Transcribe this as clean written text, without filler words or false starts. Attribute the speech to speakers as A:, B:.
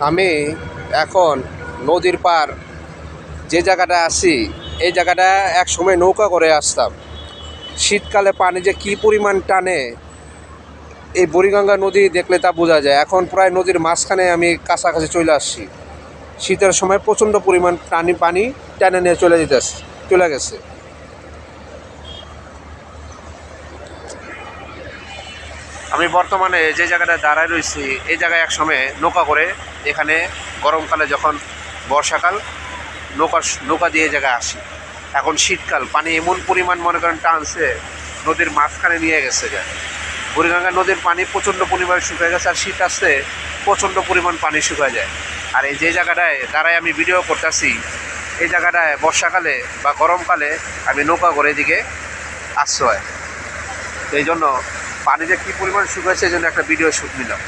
A: আমি এখন নদীর পার যে জায়গাটা আছি এই জায়গাটা এক সময় নৌকা করে আসতাম। শীতকালে পানি যে কী পরিমাণ টানে এই বুড়িগঙ্গা নদী দেখলে তা বোঝা যায়। এখন প্রায় নদীর মাঝখানে আমি কাছাকাছি চলে আসছি। শীতের সময় প্রচণ্ড পরিমাণ পানি টেনে নিয়ে চলে গেছে। আমি বর্তমানে যে জায়গাটা দাঁড়ায় রয়েছি এই জায়গায় এক সময় নৌকা করে এখানে গরমকালে যখন বর্ষাকাল নৌকা দিয়ে এই জায়গায় আসি। এখন শীতকাল পানি এমন পরিমাণ মনে করেন টানছে নদীর মাঝখানে নিয়ে গেছে যায়। বুড়িগঙ্গা নদীর পানি প্রচণ্ড পরিমাণে শুকিয়ে গেছে আর শীত আসতে প্রচণ্ড পরিমাণ পানি শুকিয়ে যায়। আর এই যে জায়গাটায় দাঁড়ায় আমি ভিডিও করতেছি এই জায়গাটায় বর্ষাকালে বা গরমকালে আমি নৌকা করে এদিকে আসতে হয়। এই জন্য পানি যে কী পরিমাণ শুকিয়েছে এই জন্য একটা ভিডিও শ্যুট নিলাম।